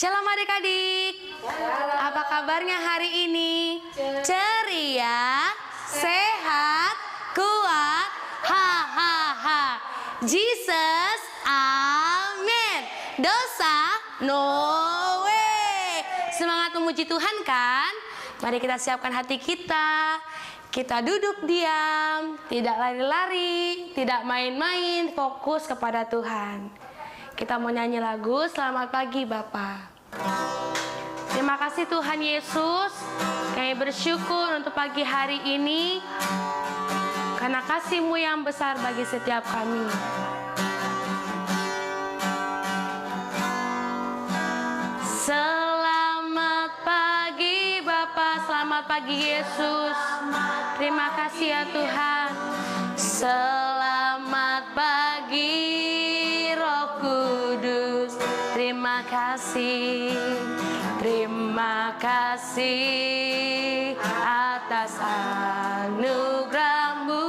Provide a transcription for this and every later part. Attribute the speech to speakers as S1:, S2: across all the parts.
S1: Shalom adik-adik. Apa kabarnya hari ini? Ceria, sehat, kuat, hahaha. Jesus, amin. Dosa, no way. Semangat memuji Tuhan kan? Mari kita siapkan hati kita. Kita duduk diam, tidak lari-lari, tidak main-main, fokus kepada Tuhan. Kita mau nyanyi lagu Selamat Pagi Bapa. Terima kasih Tuhan Yesus, kami bersyukur untuk pagi hari ini karena kasih-Mu yang besar bagi setiap kami. Selamat pagi Bapa, selamat pagi Yesus. Terima kasih ya Tuhan. Selamat pagi Roh Kudus. Terima kasih atas anugerah-Mu.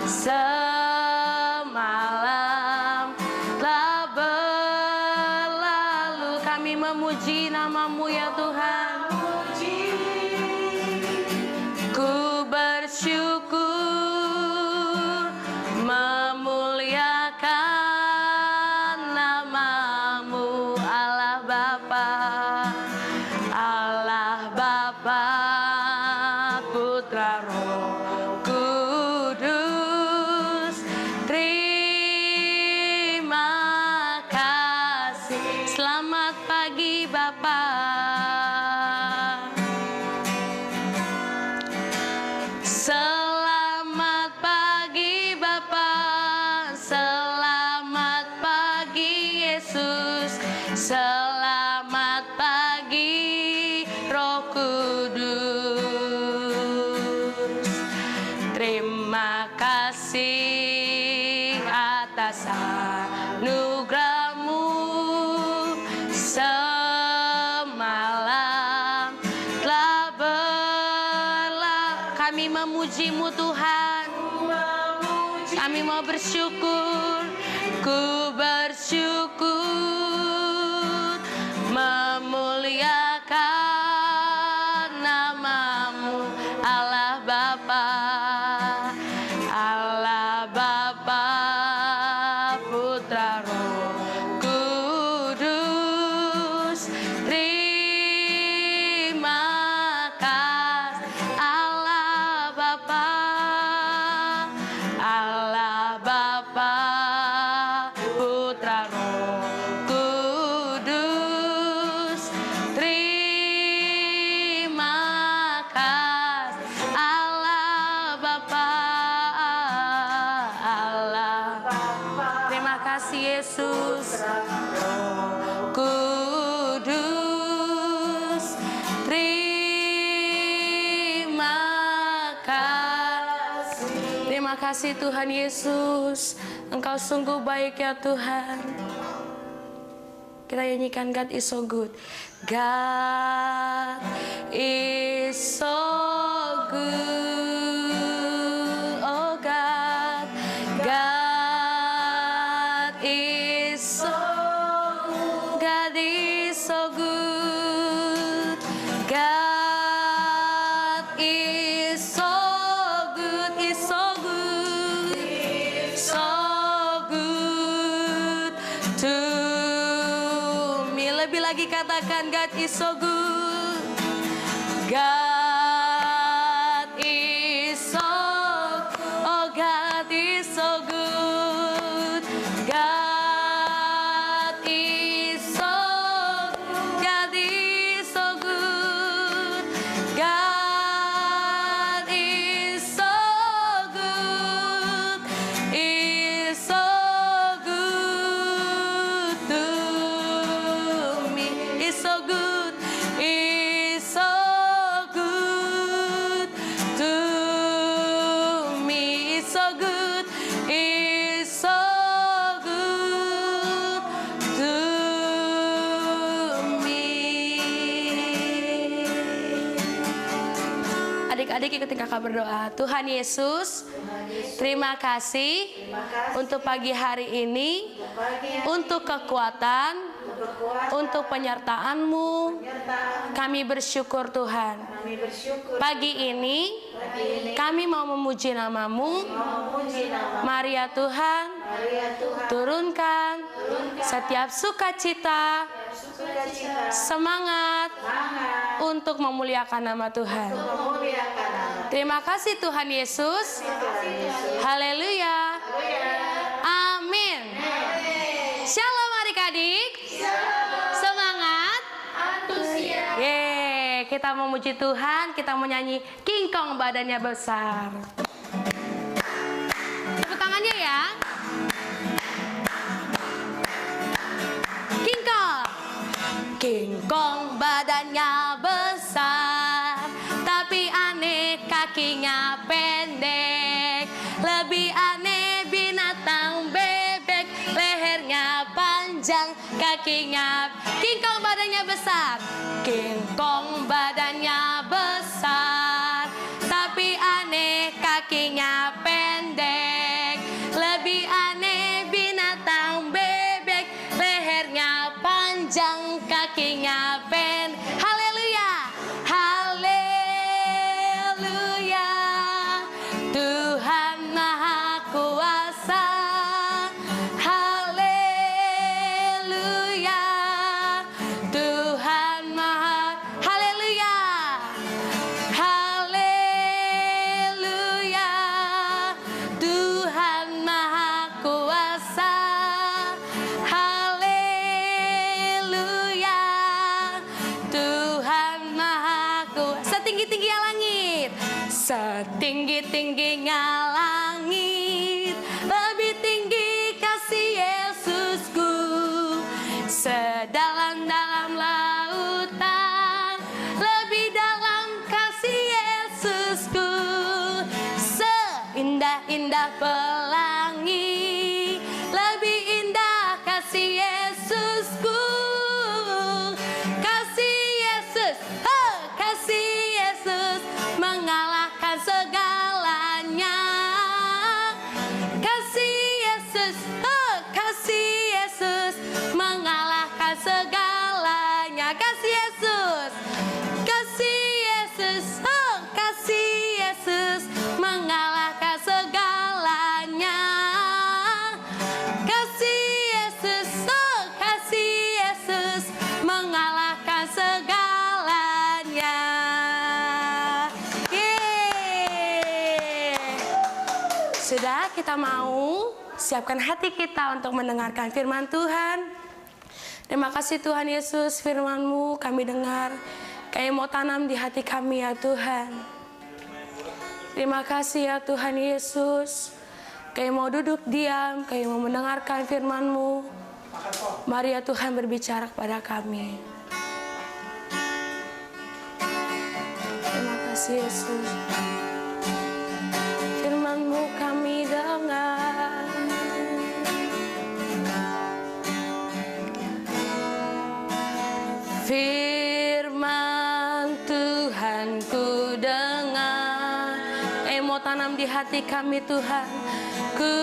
S1: Semalam telah berlalu, kami memuji nama-Mu ya Tuhan. Ku bersyukur memuliakan nama-Mu, Allah Bapa, Putra, Roh Kudus. Terima kasih. Selamat pagi Bapa. Selamat pagi Bapa, selamat pagi Yesus, selamat pagi Roh Kudus. Terima kasih atas anugerah-Mu. Semalam telah berlalu, kami memuji-Mu Tuhan. Kami mau bersyukur, ku bersyukur memuliakan nama-Mu, Allah Bapa, Putra, Roh Kudus. Terima kasih Allah Bapa, Putra, Roh Kudus. Terima kasih Allah Bapa. Terima kasih Yesus. Kudus. Terima kasih. Terima kasih Tuhan Yesus. Engkau sungguh baik ya Tuhan. Kita nyanyikan God is so good. God is so good. Oh God. God is so good. God is so good. God is so good. Is so good. So good to me. Lebih lagi katakan God is so good. God is so good. Oh God is so good. God is so good. God is so good. God is so good. Is so good to me. Is so good. Is so good to me. Is so good. Is so good to me. Adik-adik ikutin kakak berdoa. Tuhan Yesus, terima kasih untuk pagi hari ini, untuk kekuatan, untuk penyertaan-Mu. Kami bersyukur Tuhan. Pagi ini kami mau memuji nama-Mu. Mari ya Tuhan, turunkan setiap sukacita, semangat untuk memuliakan nama Tuhan. Terima kasih Tuhan Yesus. Haleluya. Amin. Shalom adik-adik. Semangat. Yeay, kita memuji Tuhan, kita menyanyi King Kong badannya besar. Tepuk tangannya ya. King Kong. King Kong badannya besar, tapi aneh kakinya pendek. Lebih aneh binatang bebek, lehernya panjang, kakinya. King Kong badannya besar. King Kong badannya besar, tapi aneh kakinya pendek. Lebih aneh binatang bebek, lehernya panjang, kakinya pendek. Haleluya, haleluya. Tuhan Maha Kuasa. Haleluya. Tuhan Maha. Haleluya. Haleluya. Tuhan Maha Kuasa. Haleluya. Tuhan Maha Kuasa. Setinggi-tingginya langit. Setinggi-tingginya langit, lebih tinggi kasih Yesusku. Sedalam-dalam lautan, lebih dalam kasih Yesusku. Seindah-indah pelangi, lebih indah kasih Yesusku. Kasih Yesus, kasih Yesus mengalahkan segalanya. Kasih Yesus, kasih Yesus mengalahkan segalanya. Kasih Yesus, kasih Yesus, kasih Yesus mengalahkan segalanya. Kasih Yesus, kasih Yesus mengalahkan segalanya. Sudah, kita mau siapkan hati kita untuk mendengarkan firman Tuhan. Terima kasih Tuhan Yesus, firman-Mu kami dengar. Kami mau tanam di hati kami ya Tuhan. Terima kasih ya Tuhan Yesus. Kami mau duduk diam, kami mau mendengarkan firman-Mu. Mari ya Tuhan berbicara kepada kami. Terima kasih Yesus. Firman-Mu kami dengar. Firman Tuhan ku dengar. Mau tanam di hati kami Tuhan. Ku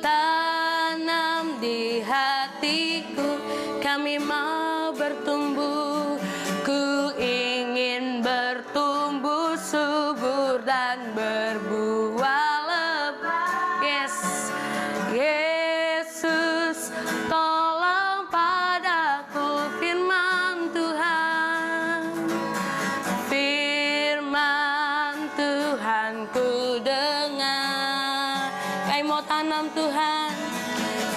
S1: tanam di hatiku, kami mau bertumbuh. Ku ingin bertumbuh subur dan berbuah lebat. Yes, Yesus, tolong padaku firman Tuhan. Firman Tuhan ku dengar. Kami mau tanam Tuhan.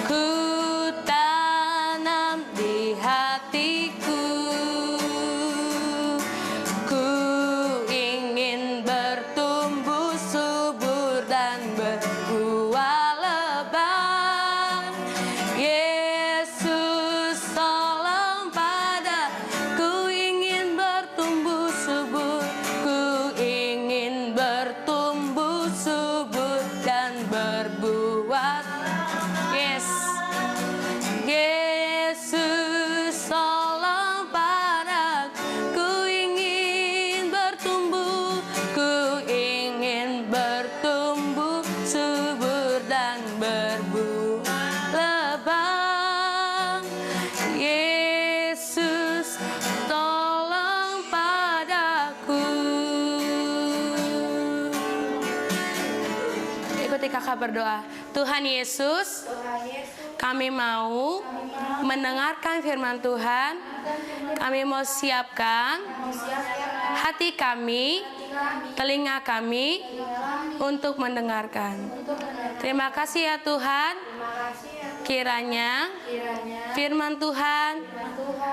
S1: Ku tanam di hatiku. Ku ingin bertumbuh subur dan berbuah lebat. Yesus tolong padaku, ingin bertumbuh subur. Ku ingin bertumbuh subur dan berbuah. Yes, seperti kakak berdoa. Tuhan Yesus, kami mau mendengarkan firman Tuhan. Kami mau siapkan hati kami, telinga kami untuk mendengarkan. Terima kasih ya Tuhan. Kiranya firman Tuhan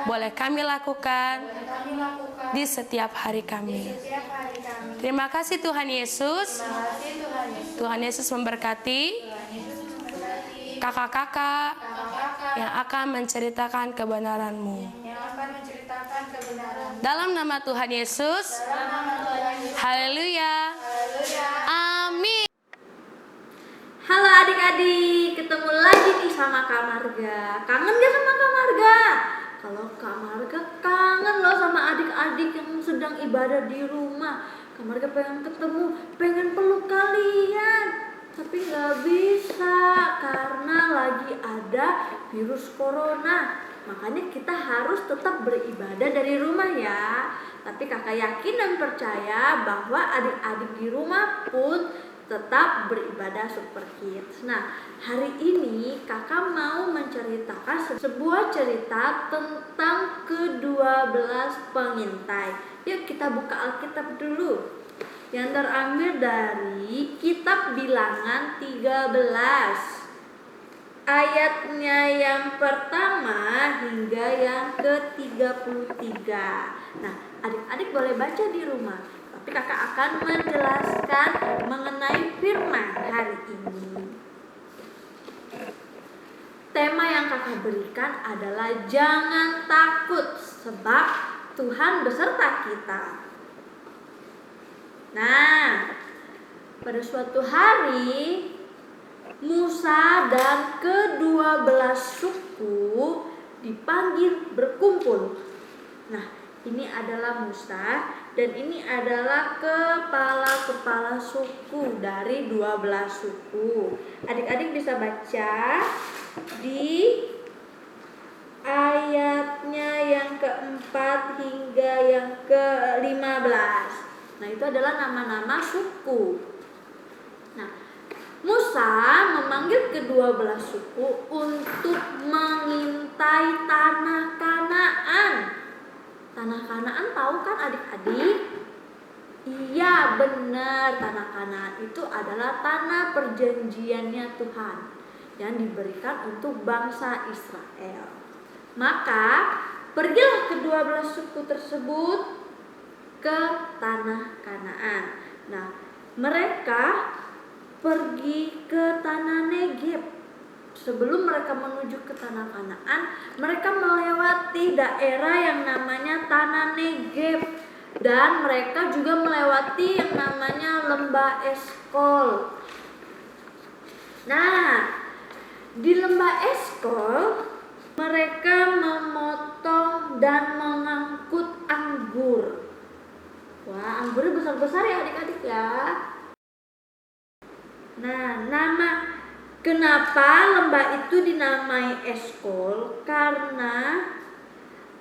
S1: boleh kami lakukan di setiap hari kami. Terima kasih Tuhan Yesus. Tuhan Yesus memberkati kakak-kakak yang akan menceritakan kebenaran-Mu. Dalam nama Tuhan Yesus. Haleluya. Amin.
S2: Halo adik-adik, ketemu lagi nih sama Kak Marga. Kangen gak sama Kak Marga? Kalau Kak Marga kangen loh sama adik-adik yang sedang ibadah di rumah. Kak Marga pengen ketemu, pengen peluk kalian, tapi gak bisa karena lagi ada virus corona. Makanya kita harus tetap beribadah dari rumah ya. Tapi kakak yakin dan percaya bahwa adik-adik di rumah pun tetap beribadah super kids. Nah, hari ini kakak mau menceritakan sebuah cerita tentang ke-12 pengintai. Yuk kita buka Alkitab dulu. Yang terambil dari kitab Bilangan 13. Ayatnya yang pertama hingga yang ke-33. Nah, adik-adik boleh baca di rumah. Tapi kakak akan menjelaskan mengenai firman hari ini. Tema yang kakak berikan adalah jangan takut sebab Tuhan beserta kita. Nah, pada suatu hari Musa dan ke-12 suku dipanggil berkumpul. Nah, ini adalah Musa dan ini adalah kepala-kepala suku dari 12 suku. Adik-adik bisa baca di ayatnya yang keempat hingga yang ke-15. Nah, itu adalah nama-nama suku. Nah, Musa memanggil ke-12 suku untuk mengintai tanah Kanaan. Tanah Kanaan tahu kan adik-adik? Iya benar, tanah Kanaan itu adalah tanah perjanjiannya Tuhan yang diberikan untuk bangsa Israel. Maka pergilah ke-12 suku tersebut ke tanah Kanaan. Nah, mereka pergi ke tanah Negeb. Sebelum mereka menuju ke tanah Kanaan, mereka melewati daerah yang namanya tanah Negeb. Dan mereka juga melewati yang namanya lembah Eskol. Nah, di lembah Eskol mereka memotong dan mengangkut anggur. Wah, anggurnya besar-besar ya adik-adik ya. Nah, kenapa lembah itu dinamai Eskol? Karena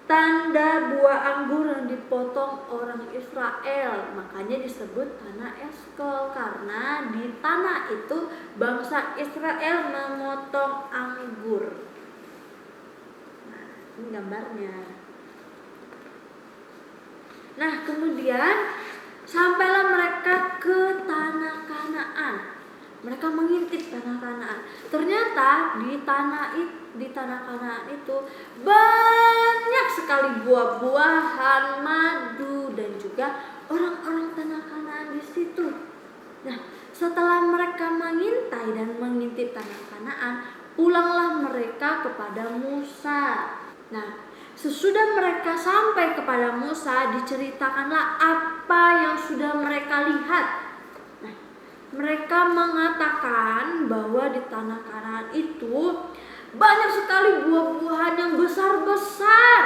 S2: tanda buah anggur yang dipotong orang Israel, makanya disebut tanah Eskol karena di tanah itu bangsa Israel memotong anggur. Nah, ini gambarnya. Nah, kemudian sampailah mereka ke tanah Kanaan. Mereka mengintip tanah Kanaan. Ternyata di tanah Kanaan itu banyak sekali buah-buahan, madu dan juga orang-orang tanah Kanaan di situ. Nah, setelah mereka mengintai dan mengintip tanah Kanaan, pulanglah mereka kepada Musa. Nah, sesudah mereka sampai kepada Musa, diceritakanlah apa yang sudah mereka lihat. Nah, mereka mengatakan bahwa di tanah Kanaan itu banyak sekali buah-buahan yang besar-besar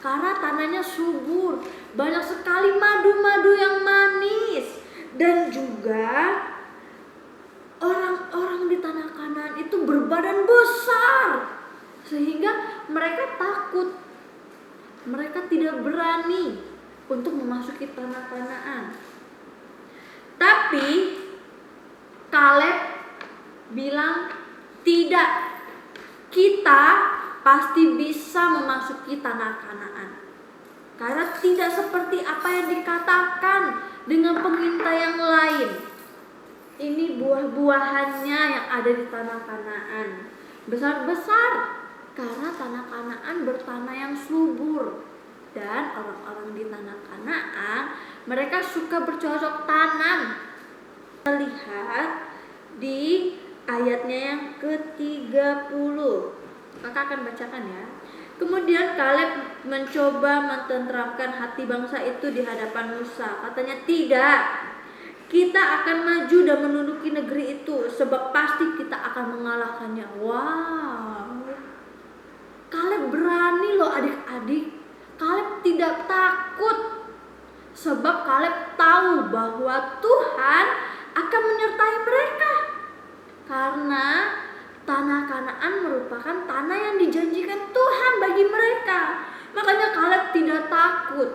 S2: karena tanahnya subur. Banyak sekali madu-madu yang manis. Dan juga orang-orang di tanah Kanaan itu berbadan besar sehingga mereka takut. Mereka tidak berani untuk memasuki tanah Kanaan. Tapi Kaleb memasuki tanah Kanaan. Karena tidak seperti apa yang dikatakan dengan pengintai yang lain. Ini buah-buahannya yang ada di tanah Kanaan. Besar-besar karena tanah Kanaan bertanah yang subur. Dan orang-orang di tanah Kanaan mereka suka bercocok tanam. Kita lihat di ayatnya yang ke-30. Kakak akan bacakan ya. Kemudian Kaleb mencoba mententeramkan hati bangsa itu di hadapan Musa. Katanya, tidak, kita akan maju dan menduduki negeri itu, sebab pasti kita akan mengalahkannya. Wow, Kaleb berani loh adik-adik. Kaleb tidak takut, sebab Kaleb tahu bahwa Tuhan akan menyertai mereka. Karena tanah Kanaan merupakan tanah yang dijanjikan Tuhan bagi mereka. Makanya Kaleb tidak takut.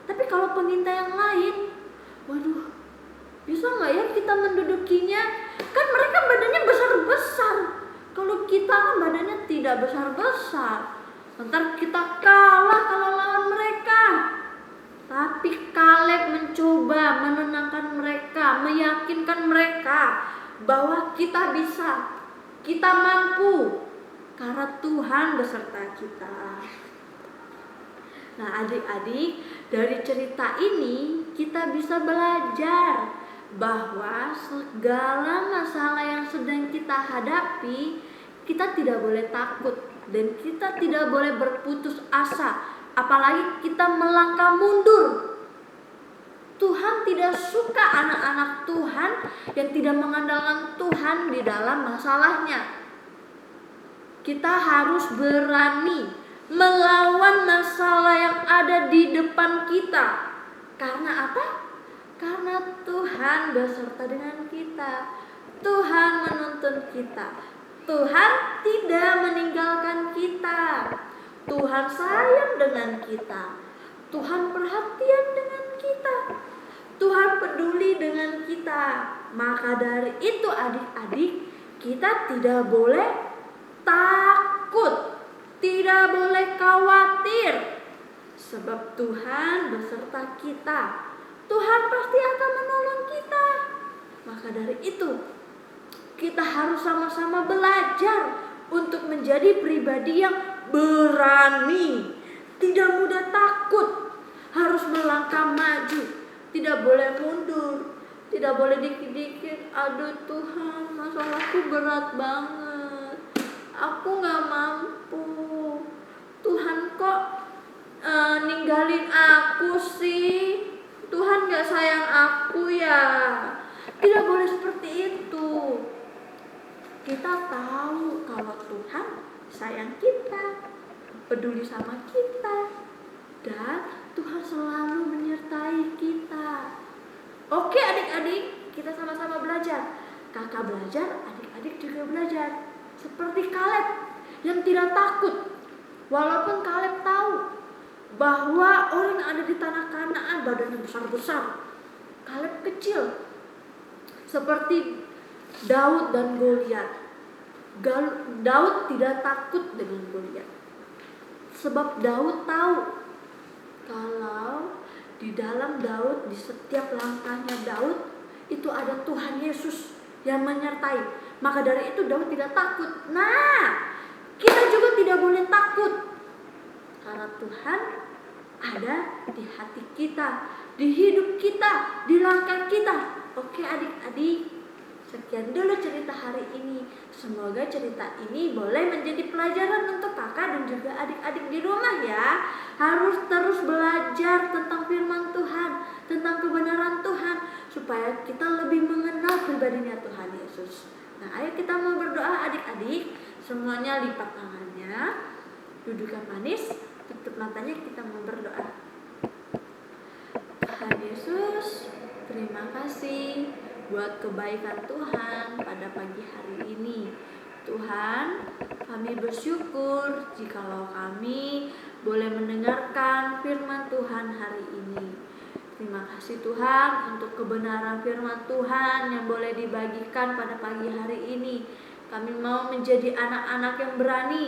S2: Tapi kalau pengintai yang lain, waduh, bisa nggak ya kita mendudukinya? Kan mereka badannya besar-besar. Kalau kita kan badannya tidak besar-besar. Ntar kita kalah kalau lawan mereka. Tapi Kaleb mencoba menenangkan mereka, meyakinkan mereka bahwa kita bisa, kita mampu, karena Tuhan beserta kita. Nah adik-adik, dari cerita ini kita bisa belajar bahwa segala masalah yang sedang kita hadapi, kita tidak boleh takut dan kita tidak boleh berputus asa, apalagi kita melangkah mundur. Tuhan tidak suka anak-anak Tuhan yang tidak mengandalkan Tuhan di dalam masalahnya. Kita harus berani melawan masalah yang ada di depan kita. Karena apa? Karena Tuhan beserta dengan kita. Tuhan menuntun kita. Tuhan tidak meninggalkan kita. Tuhan sayang dengan kita. Tuhan perhatian dengan kita. Tuhan peduli dengan kita. Maka dari itu adik-adik, kita tidak boleh takut, tidak boleh khawatir, sebab Tuhan beserta kita. Tuhan pasti akan menolong kita. Maka dari itu, kita harus sama-sama belajar untuk menjadi pribadi yang berani, tidak mudah takut, harus melangkah maju, tidak boleh mundur, tidak boleh dikit-dikit, aduh Tuhan, masalahku berat banget, aku gak mampu, Tuhan kok ninggalin aku sih, Tuhan gak sayang aku ya. Tidak boleh seperti itu. Kita tahu kalau Tuhan sayang kita, peduli sama kita, dan Tuhan selalu menyertai kita. Oke adik-adik, kita sama-sama belajar. Kakak belajar, adik-adik juga belajar. Seperti Kaleb yang tidak takut. Walaupun Kaleb tahu bahwa orang yang ada di tanah Kanaan badannya besar-besar, Kaleb kecil. Seperti Daud dan Goliat. Daud tidak takut dengan Goliat. Sebab Daud tahu kalau di dalam Daud, di setiap langkahnya Daud itu ada Tuhan Yesus yang menyertai. Maka dari itu Daud tidak takut. Nah, kita juga tidak boleh takut, karena Tuhan ada di hati kita, di hidup kita, di langkah kita. Oke adik-adik, sekian dulu cerita hari ini. Semoga cerita ini boleh menjadi pelajaran untuk kakak dan juga adik-adik di rumah ya. Harus terus belajar tentang firman Tuhan, tentang kebenaran Tuhan, supaya kita lebih mengenal pribadinya Tuhan Yesus. Nah ayo kita mau berdoa adik-adik. Semuanya lipat tangannya, duduk yang manis, tutup matanya, kita mau berdoa. Tuhan Yesus, terima kasih buat kebaikan Tuhan pada pagi hari ini. Tuhan, kami bersyukur jikalau kami boleh mendengarkan firman Tuhan hari ini. Terima kasih Tuhan untuk kebenaran firman Tuhan yang boleh dibagikan pada pagi hari ini. Kami mau menjadi anak-anak yang berani.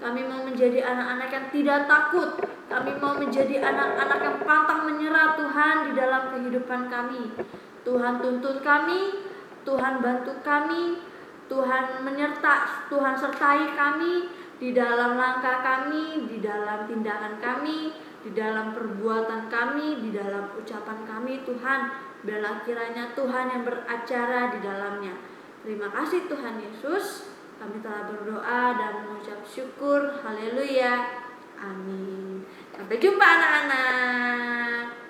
S2: Kami mau menjadi anak-anak yang tidak takut. Kami mau menjadi anak-anak yang pantang menyerah Tuhan di dalam kehidupan kami. Tuhan tuntun kami, Tuhan bantu kami, Tuhan Tuhan sertai kami di dalam langkah kami, di dalam tindakan kami, di dalam perbuatan kami, di dalam ucapan kami Tuhan. Biarlah kiranya Tuhan yang beracara di dalamnya. Terima kasih Tuhan Yesus. Kami telah berdoa dan mengucap syukur. Haleluya. Amin. Sampai jumpa anak-anak.